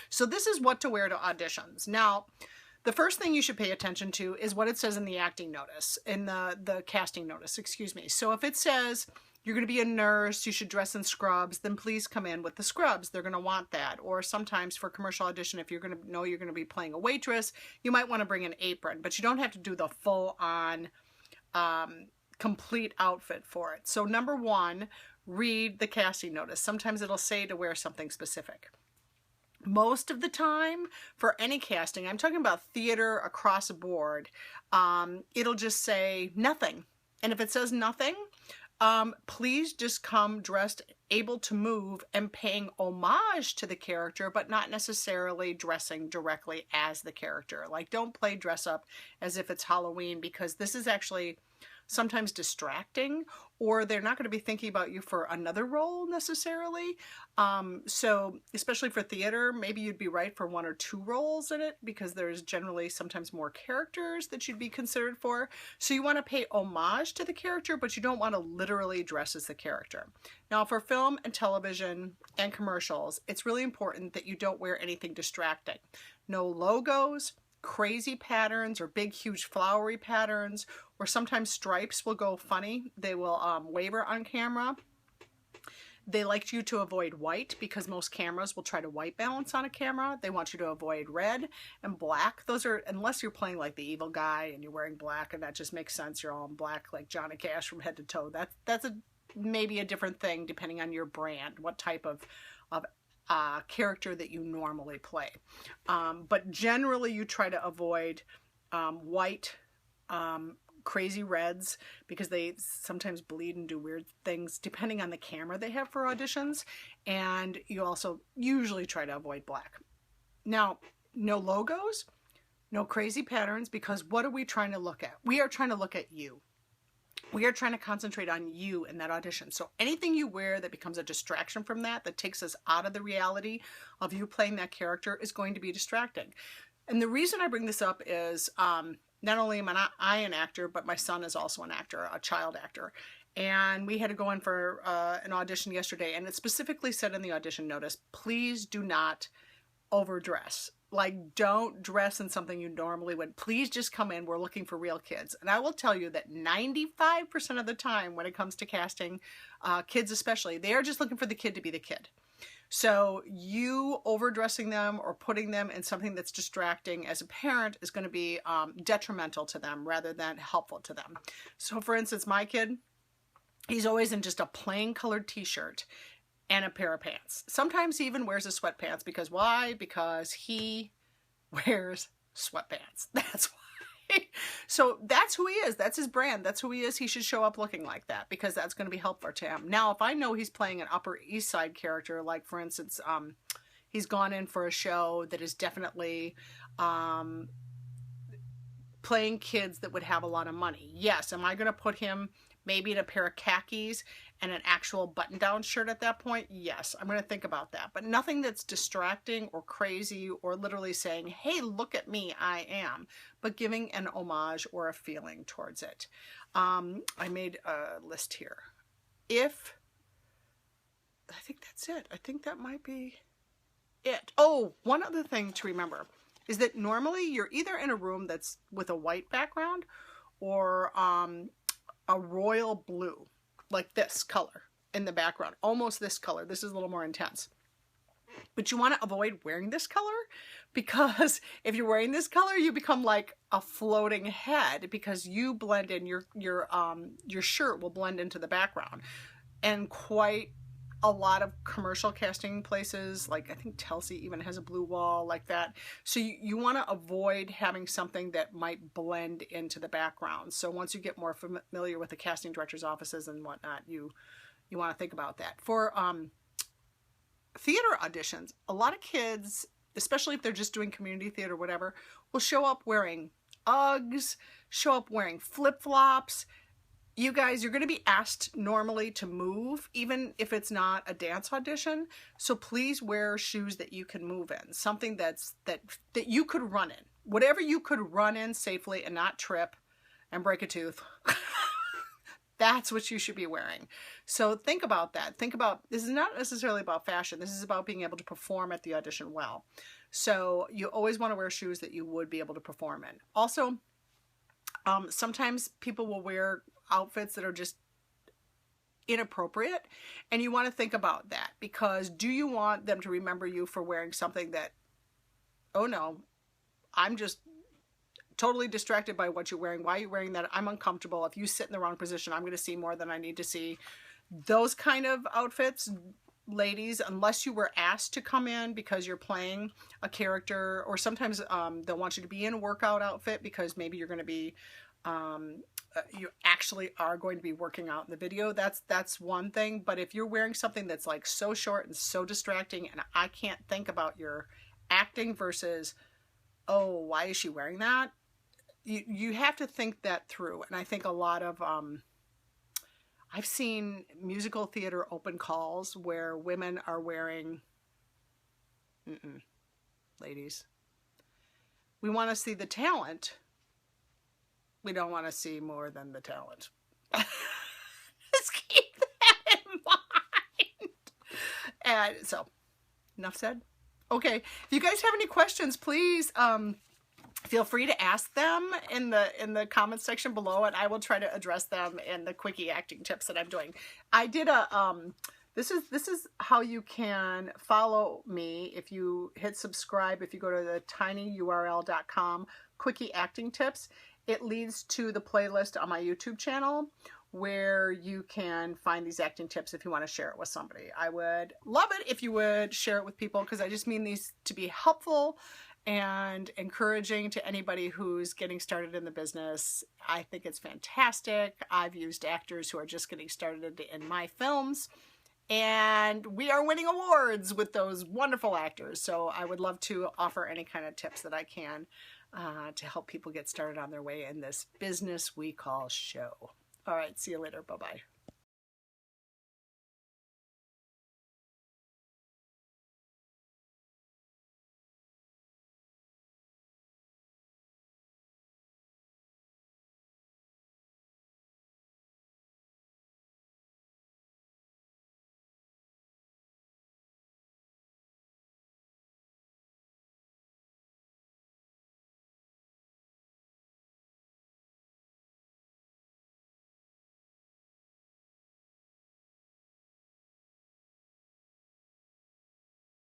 So this is what to wear to auditions. Now, the first thing you should pay attention to is what it says in the acting notice, in the casting notice, excuse me. So if it says you're going to be a nurse, you should dress in scrubs, then please come in with the scrubs. They're going to want that. Or sometimes for commercial audition, if you're going to know you're going to be playing a waitress, you might want to bring an apron, but you don't have to do the full-on complete outfit for it. So number one, read the casting notice. Sometimes it'll say to wear something specific. Most of the time, for any casting, I'm talking about theater across the board, it'll just say nothing. And if it says nothing, please just come dressed, able to move, and paying homage to the character, but not necessarily dressing directly as the character. Like, don't play dress up as if it's Halloween, because this is actually sometimes distracting, or they're not going to be thinking about you for another role necessarily. So especially for theater, maybe you'd be right for one or two roles in it, because there's generally sometimes more characters that you'd be considered for. So you want to pay homage to the character, but you don't want to literally dress as the character. Now for film and television and commercials, it's really important that you don't wear anything distracting. No logos, crazy patterns, or big huge flowery patterns, or sometimes stripes will go funny. They will waver on camera. They like you to avoid white, because most cameras will try to white balance on a camera. They want you to avoid red and black. Those are, unless you're playing like the evil guy and you're wearing black, and that just makes sense. You're all in black like Johnny Cash from head to toe. That's maybe a different thing depending on your brand, what type of character that you normally play. But generally you try to avoid white, crazy reds, because they sometimes bleed and do weird things depending on the camera they have for auditions. And you also usually try to avoid black. Now, no logos, no crazy patterns, because what are we trying to look at? We are trying to look at you. We are trying to concentrate on you in that audition. So anything you wear that becomes a distraction from that takes us out of the reality of you playing that character, is going to be distracting. And the reason I bring this up is not only am I an actor, but my son is also an actor, a child actor. And we had to go in for an audition yesterday, and it specifically said in the audition notice, please do not overdress. Like, don't dress in something you normally would. Please just come in. We're looking for real kids. And I will tell you that 95% of the time when it comes to casting, kids especially, they are just looking for the kid to be the kid. So you overdressing them or putting them in something that's distracting as a parent is going to be detrimental to them rather than helpful to them. So for instance, my kid, he's always in just a plain colored t-shirt and a pair of pants. Sometimes he even wears his sweatpants, because why? Because he wears sweatpants. That's why. So that's who he is. That's his brand. That's who he is. He should show up looking like that, because that's going to be helpful to him. Now, if I know he's playing an Upper East Side character, like for instance, he's gone in for a show that is definitely playing kids that would have a lot of money. Yes. Am I going to put him maybe in a pair of khakis and an actual button-down shirt at that point? Yes, I'm going to think about that. But nothing that's distracting or crazy or literally saying, hey, look at me, I am, but giving an homage or a feeling towards it. I made a list here. I think that's it. I think that might be it. Oh, one other thing to remember is that normally you're either in a room that's with a white background or a royal blue, like this color in the background, almost this color. This is a little more intense. But you want to avoid wearing this color, because if you're wearing this color, you become like a floating head, because you blend in, your shirt will blend into the background. And quite a lot of commercial casting places, like I think Telsey even has a blue wall like that. So you want to avoid having something that might blend into the background. So once you get more familiar with the casting director's offices and whatnot, you want to think about that. For theater auditions, a lot of kids, especially if they're just doing community theater or whatever, will show up wearing Uggs, show up wearing flip-flops. You guys, you're going to be asked normally to move, even if it's not a dance audition. So please wear shoes that you can move in, something that you could run in. Whatever you could run in safely and not trip and break a tooth. That's what you should be wearing. So think about that. Think about, this is not necessarily about fashion. This is about being able to perform at the audition well. So you always want to wear shoes that you would be able to perform in. Also, sometimes people will wear outfits that are just inappropriate, and you want to think about that, because do you want them to remember you for wearing something that, oh no, I'm just totally distracted by what you're wearing. Why are you wearing that? I'm uncomfortable. If you sit in the wrong position, I'm going to see more than I need to see. Those kind of outfits, ladies, unless you were asked to come in because you're playing a character, or sometimes they'll want you to be in a workout outfit because maybe you're going to be you actually are going to be working out in the video. That's one thing. But if you're wearing something that's like so short and so distracting, and I can't think about your acting versus, oh, why is she wearing that? You have to think that through. And I think a lot of I've seen musical theater open calls where women are wearing, ladies, we want to see the talent. We don't want to see more than the talent. Just keep that in mind. And so, enough said. Okay, if you guys have any questions, please feel free to ask them in the comments section below, and I will try to address them in the quickie acting tips that I'm doing. I did a this is how you can follow me. If you hit subscribe, if you go to the tinyurl.com quickie acting tips, it leads to the playlist on my YouTube channel where you can find these acting tips if you want to share it with somebody. I would love it if you would share it with people, because I just mean these to be helpful and encouraging to anybody who's getting started in the business. I think it's fantastic. I've used actors who are just getting started in my films, and we are winning awards with those wonderful actors. So I would love to offer any kind of tips that I can to help people get started on their way in this business we call show. All right, see you later. Bye-bye.